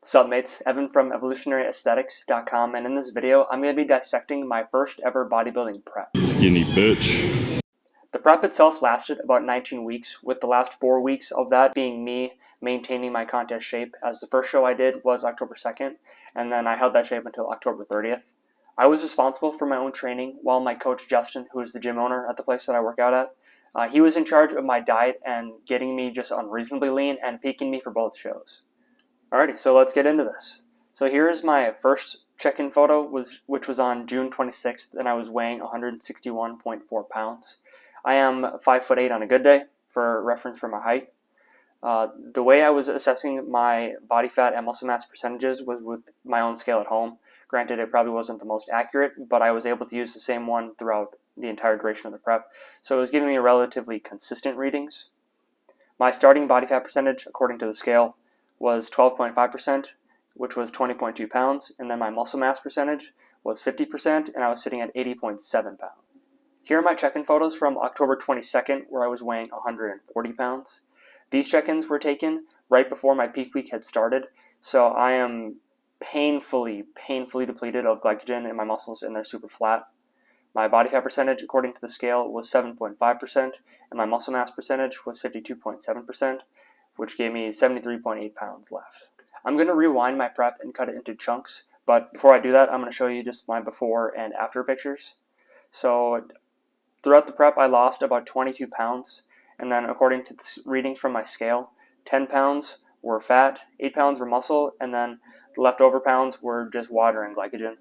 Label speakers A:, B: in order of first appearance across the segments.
A: Sup mates, Evan from evolutionaryaesthetics.com, and in this video I'm going to be dissecting my first ever bodybuilding prep.
B: Skinny bitch.
A: The prep itself lasted about 19 weeks, with the last 4 weeks of that being me maintaining my contest shape, as the first show I did was October 2nd, and then I held that shape until October 30th. I was responsible for my own training, while my coach Justin, who is the gym owner at the place that I work out at, he was in charge of my diet and getting me just unreasonably lean and peaking me for both shows. Alrighty, so let's get into this. So here's my first check-in photo, which was on June 26th, and I was weighing 161.4 pounds. I am 5'8" on a good day, for reference for my height. The way I was assessing my body fat and muscle mass percentages was with my own scale at home. Granted, it probably wasn't the most accurate, but I was able to use the same one throughout the entire duration of the prep, so it was giving me relatively consistent readings. My starting body fat percentage, according to the scale, was 12.5%, which was 20.2 pounds, and then my muscle mass percentage was 50%, and I was sitting at 80.7 pounds. Here are my check-in photos from October 22nd, where I was weighing 140 pounds. These check-ins were taken right before my peak week had started, so I am painfully depleted of glycogen in my muscles, and they're super flat. My body fat percentage, according to the scale, was 7.5%, and my muscle mass percentage was 52.7%, which gave me 73.8 pounds left. I'm going to rewind my prep and cut it into chunks, but before I do that, I'm going to show you just my before and after pictures. So throughout the prep, I lost about 22 pounds, and then according to the readings from my scale, 10 pounds were fat, 8 pounds were muscle, and then the leftover pounds were just water and glycogen.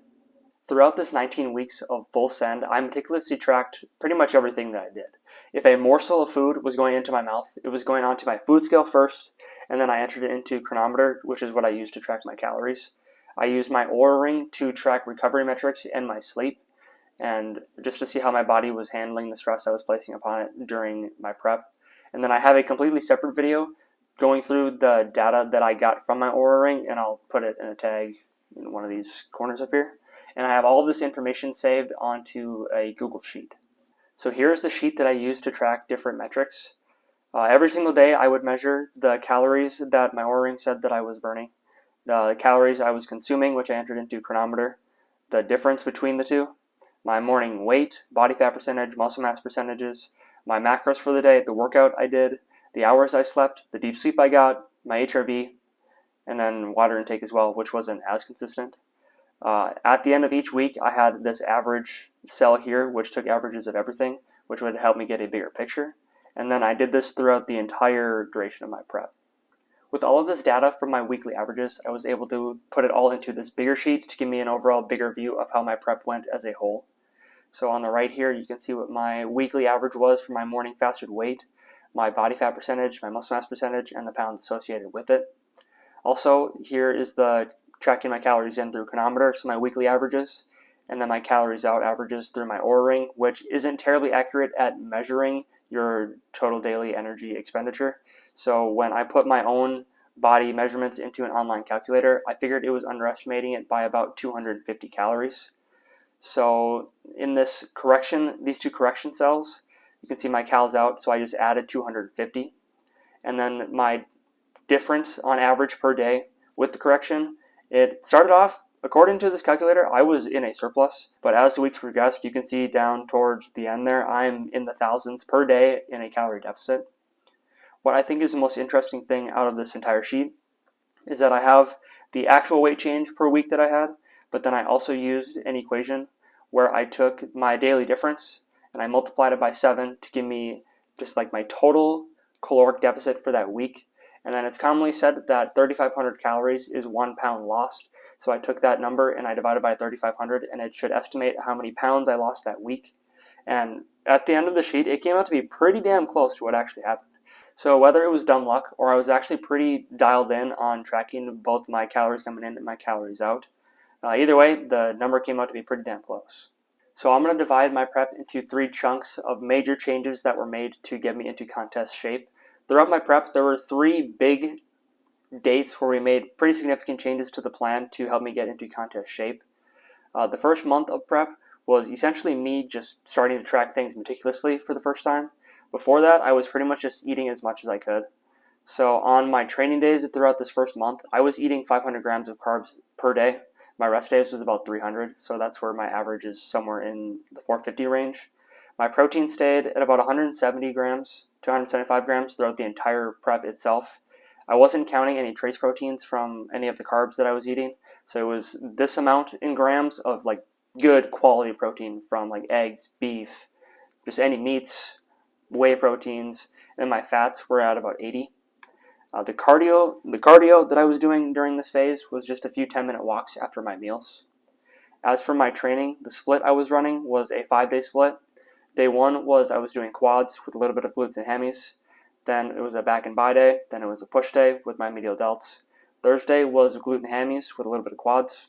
A: Throughout this 19 weeks of full send, I meticulously tracked pretty much everything that I did. If a morsel of food was going into my mouth, it was going onto my food scale first, and then I entered it into chronometer, which is what I use to track my calories. I used my Oura Ring to track recovery metrics and my sleep, and just to see how my body was handling the stress I was placing upon it during my prep. And then I have a completely separate video going through the data that I got from my Oura Ring, and I'll put it in a tag in one of these corners up here. And I have all of this information saved onto a Google Sheet. So here's the sheet that I use to track different metrics. Every single day I would measure the calories that my Oura Ring said that I was burning, the calories I was consuming, which I entered into chronometer, the difference between the two, my morning weight, body fat percentage, muscle mass percentages, my macros for the day, the workout I did, the hours I slept, the deep sleep I got, my HRV, and then water intake as well, which wasn't as consistent. At the end of each week, I had this average cell here, which took averages of everything, which would help me get a bigger picture. And then I did this throughout the entire duration of my prep. With all of this data from my weekly averages, I was able to put it all into this bigger sheet to give me an overall bigger view of how my prep went as a whole. So on the right here, you can see what my weekly average was for my morning fasted weight, my body fat percentage, my muscle mass percentage, and the pounds associated with it. Also, here is the tracking my calories in through chronometer, so my weekly averages, and then my calories out averages through my Oura Ring, which isn't terribly accurate at measuring your total daily energy expenditure. So when I put my own body measurements into an online calculator, I figured it was underestimating it by about 250 calories. So in this correction, these two correction cells, you can see my calories out, so I just added 250. And then my difference on average per day with the correction, it started off, according to this calculator, I was in a surplus, but as the weeks progressed, you can see down towards the end there, I'm in the thousands per day in a calorie deficit. What I think is the most interesting thing out of this entire sheet is that I have the actual weight change per week that I had, but then I also used an equation where I took my daily difference and I multiplied it by 7 to give me just like my total caloric deficit for that week. And then it's commonly said that 3,500 calories is 1 pound lost. So I took that number and I divided by 3,500, and it should estimate how many pounds I lost that week. And at the end of the sheet, it came out to be pretty damn close to what actually happened. So whether it was dumb luck or I was actually pretty dialed in on tracking both my calories coming in and my calories out, either way, the number came out to be pretty damn close. So I'm going to divide my prep into 3 chunks of major changes that were made to get me into contest shape. Throughout my prep, there were 3 big dates where we made pretty significant changes to the plan to help me get into contest shape. The first month of prep was essentially me just starting to track things meticulously for the first time. Before that, I was pretty much just eating as much as I could. So on my training days throughout this first month, I was eating 500 grams of carbs per day. My rest days was about 300, so that's where my average is somewhere in the 450 range. My protein stayed at about 170 grams to 175 grams throughout the entire prep itself. I wasn't counting any trace proteins from any of the carbs that I was eating, so it was this amount in grams of like good quality protein from like eggs, beef, just any meats, whey proteins, and my fats were at about 80. The cardio that I was doing during this phase was just a few 10-minute walks after my meals. As for my training, the split I was running was a 5-day split. Day 1 was I was doing quads with a little bit of glutes and hammies. Then it was a back and bi day. Then it was a push day with my medial delts. Thursday was glute and hammies with a little bit of quads.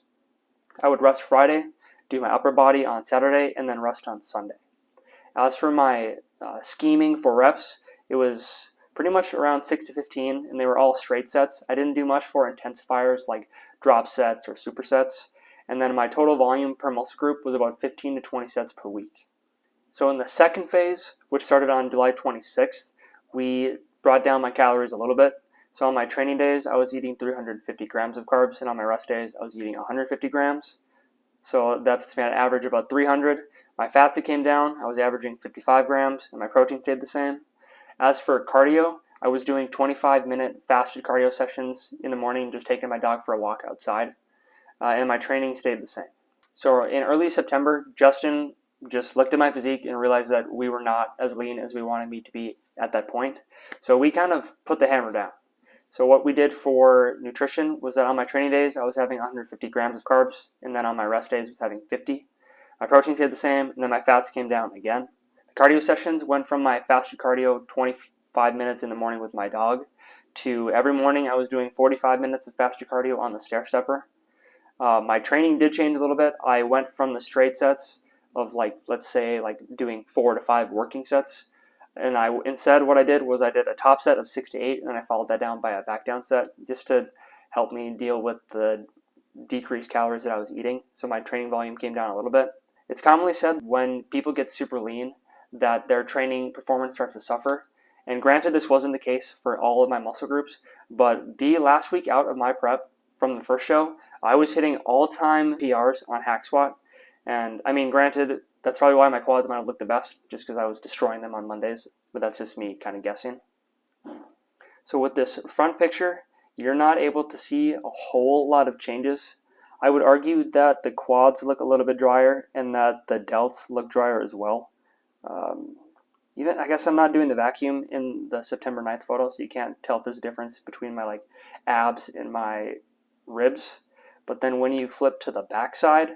A: I would rest Friday, do my upper body on Saturday, and then rest on Sunday. As for my scheming for reps, it was pretty much around 6 to 15, and they were all straight sets. I didn't do much for intensifiers like drop sets or supersets. And then my total volume per muscle group was about 15 to 20 sets per week. So in the second phase, which started on July 26th, we brought down my calories a little bit. So on my training days, I was eating 350 grams of carbs, and on my rest days, I was eating 150 grams. So that's an average about 300. My fats, it came down. I was averaging 55 grams, and my protein stayed the same. As for cardio, I was doing 25-minute fasted cardio sessions in the morning, just taking my dog for a walk outside, and my training stayed the same. So in early September, Justin just looked at my physique and realized that we were not as lean as we wanted me to be at that point. So we kind of put the hammer down. So what we did for nutrition was that on my training days, I was having 150 grams of carbs, and then on my rest days, I was having 50. My protein stayed the same, and then my fats came down again. The cardio sessions went from my fasted cardio 25 minutes in the morning with my dog to every morning I was doing 45 minutes of fasted cardio on the stair stepper. My training did change a little bit. I went from the straight sets of let's say doing 4 to 5 working sets, and instead what I did was I did a top set of 6 to 8, and then I followed that down by a back down set just to help me deal with the decreased calories that I was eating. So my training volume came down a little bit. It's commonly said when people get super lean that their training performance starts to suffer. And granted, this wasn't the case for all of my muscle groups, but the last week out of my prep from the first show, I was hitting all-time PRs on hack squat. And I mean, granted, that's probably why my quads might have looked the best, just because I was destroying them on Mondays, but that's just me kind of guessing. So with this front picture, you're not able to see a whole lot of changes. I would argue that the quads look a little bit drier and that the delts look drier as well. Even I guess I'm not doing the vacuum in the September 9th photo, so you can't tell if there's a difference between my abs and my ribs. But then when you flip to the back side,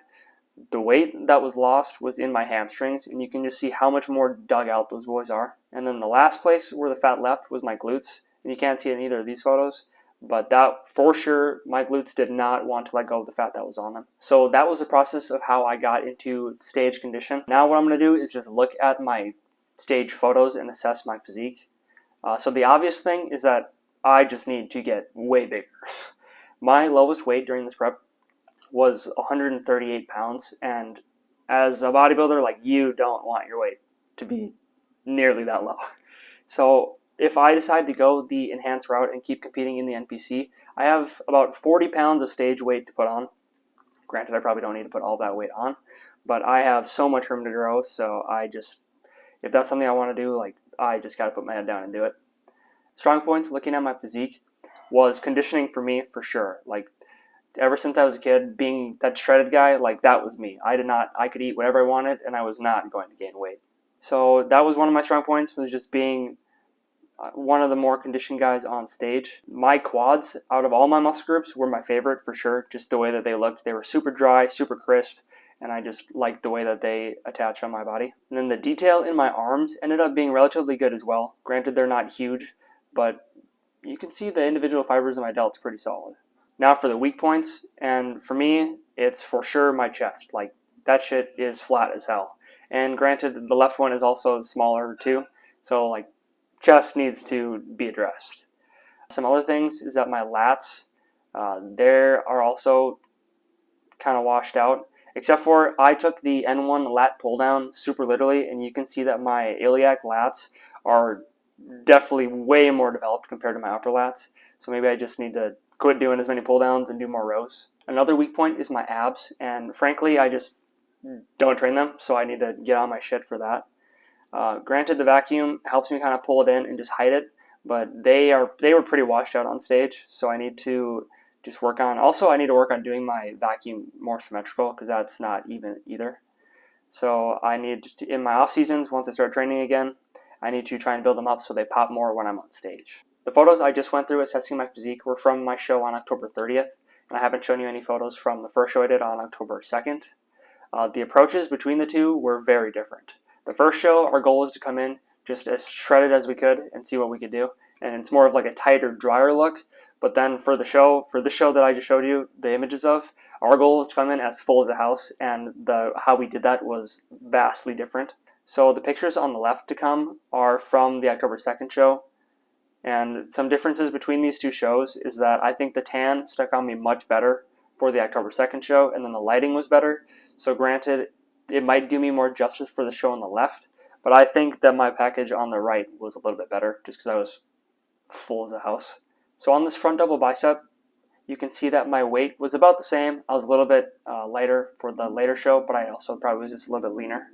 A: the weight that was lost was in my hamstrings, and you can just see how much more dug out those boys are. And then the last place where the fat left was my glutes, and you can't see it in either of these photos, but that for sure, my glutes did not want to let go of the fat that was on them. So that was the process of how I got into stage condition. Now what I'm going to do is just look at my stage photos and assess my physique. So the obvious thing is that I just need to get way bigger. My lowest weight during this prep was 138 pounds, and as a bodybuilder, you don't want your weight to be nearly that low. So if I decide to go the enhanced route and keep competing in the NPC, I have about 40 pounds of stage weight to put on. Granted, I probably don't need to put all that weight on, but I have so much room to grow, so if that's something I want to do, I just got to put my head down and do it. Strong points, looking at my physique, was conditioning for me for sure. Ever since I was a kid, being that shredded guy, that was me. I could eat whatever I wanted, and I was not going to gain weight. So that was one of my strong points, was just being one of the more conditioned guys on stage. My quads, out of all my muscle groups, were my favorite for sure, just the way that they looked. They were super dry, super crisp, and I just liked the way that they attach on my body. And then the detail in my arms ended up being relatively good as well. Granted, they're not huge, but you can see the individual fibers in my delts pretty solid. Now for the weak points, and for me, it's for sure my chest. That shit is flat as hell. And granted, the left one is also smaller too, so chest needs to be addressed. Some other things is that my lats, they are also kind of washed out. Except for I took the N1 lat pull down super literally, and you can see that my iliac lats are definitely way more developed compared to my upper lats. So maybe I just need to quit doing as many pull downs and do more rows. Another weak point is my abs, and frankly, I just don't train them, so I need to get on my shit for that. Granted, the vacuum helps me kind of pull it in and just hide it, but they were pretty washed out on stage, so I need to just work on. Also, I need to work on doing my vacuum more symmetrical because that's not even either. So I need to, in my off seasons, once I start training again, I need to try and build them up so they pop more when I'm on stage. The photos I just went through assessing my physique were from my show on October 30th, and I haven't shown you any photos from the first show I did on October 2nd. The approaches between the two were very different. The first show, our goal was to come in just as shredded as we could and see what we could do, and it's more of like a tighter, drier look. But then for the show that I just showed you the images of, our goal was to come in as full as a house, and how we did that was vastly different. So the pictures on the left to come are from the October 2nd show, and some differences between these two shows is that I think the tan stuck on me much better for the October 2nd show, and then the lighting was better. So granted, it might do me more justice for the show on the left, but I think that my package on the right was a little bit better just because I was full as a house. So on this front double bicep, you can see that my weight was about the same. I was a little bit lighter for the later show, but I also probably was just a little bit leaner.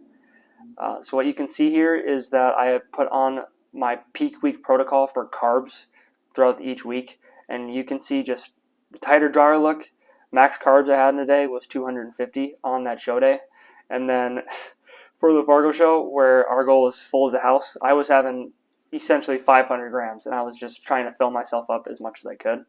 A: So what you can see here is that I have put on my peak week protocol for carbs throughout each week, and you can see just the tighter, drier look. Max carbs I had in a day was 250 on that show day, and then for the Fargo show, where our goal was full as a house, I was having essentially 500 grams, and I was just trying to fill myself up as much as I could.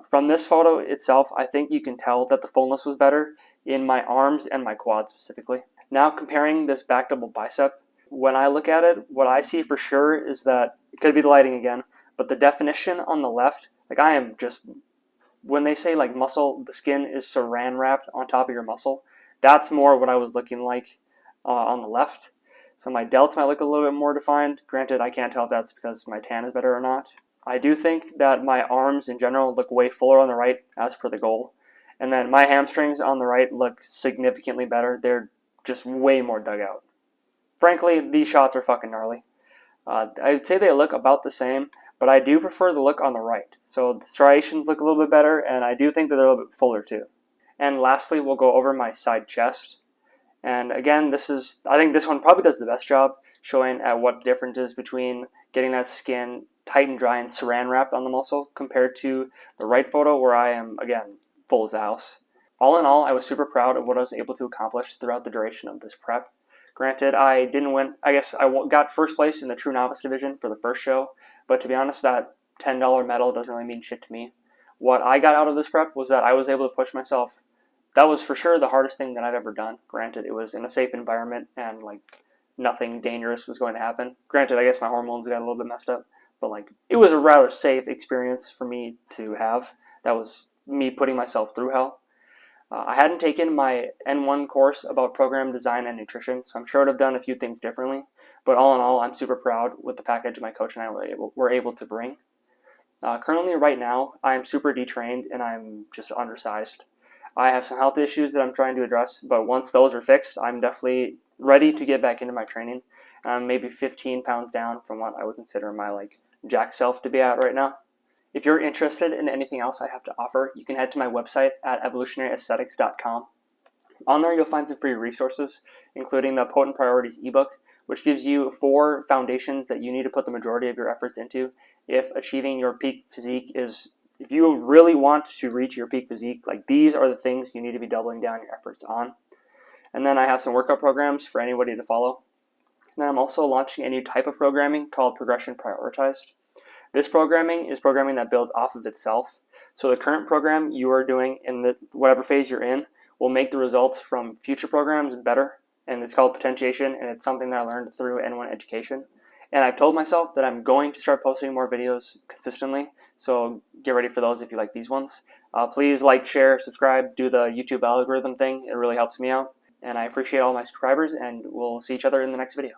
A: From this photo itself, I think you can tell that the fullness was better in my arms and my quads specifically. Now comparing this back double bicep, when I look at it, what I see for sure is that, it could be the lighting again, but the definition on the left, like I am just, when they say like muscle, the skin is saran wrapped on top of your muscle, that's more what I was looking like on the left. So my delts might look a little bit more defined. Granted, I can't tell if that's because my tan is better or not. I do think that my arms in general look way fuller on the right as per the goal. And then my hamstrings on the right look significantly better. They're just way more dug out. Frankly, these shots are fucking gnarly. I'd say they look about the same, but I do prefer the look on the right. So the striations look a little bit better, and I do think that they're a little bit fuller too. And lastly, we'll go over my side chest. And again, I think this one probably does the best job showing at what the difference is between getting that skin tight and dry and saran wrapped on the muscle compared to the right photo where I am, again, full as a house. All in all, I was super proud of what I was able to accomplish throughout the duration of this prep. Granted, I didn't win. I guess I got first place in the True Novice division for the first show, but to be honest, that $10 medal doesn't really mean shit to me. What I got out of this prep was that I was able to push myself. That was for sure the hardest thing that I've ever done. Granted, it was in a safe environment and like nothing dangerous was going to happen. Granted, I guess my hormones got a little bit messed up, but like it was a rather safe experience for me to have. That was me putting myself through hell. I hadn't taken my N1 course about program design and nutrition, so I'm sure I'd have done a few things differently. But all in all, I'm super proud with the package my coach and I were able to bring. Currently, right now, I'm super detrained and I'm just undersized. I have some health issues that I'm trying to address, but once those are fixed, I'm definitely ready to get back into my training. I'm maybe 15 pounds down from what I would consider my like jack self to be at right now. If you're interested in anything else I have to offer, you can head to my website at evolutionaryaesthetics.com. On there, you'll find some free resources, including the Potent Priorities ebook, which gives you 4 foundations that you need to put the majority of your efforts into if achieving your peak physique is, if you really want to reach your peak physique, like these are the things you need to be doubling down your efforts on. And then I have some workout programs for anybody to follow. And then I'm also launching a new type of programming called Progression Prioritized. This programming is programming that builds off of itself. So the current program you are doing in whatever phase you're in will make the results from future programs better. And it's called potentiation, and it's something that I learned through N1 education. And I've told myself that I'm going to start posting more videos consistently. So get ready for those if you like these ones. Please like, share, subscribe, do the YouTube algorithm thing. It really helps me out. And I appreciate all my subscribers, and we'll see each other in the next video.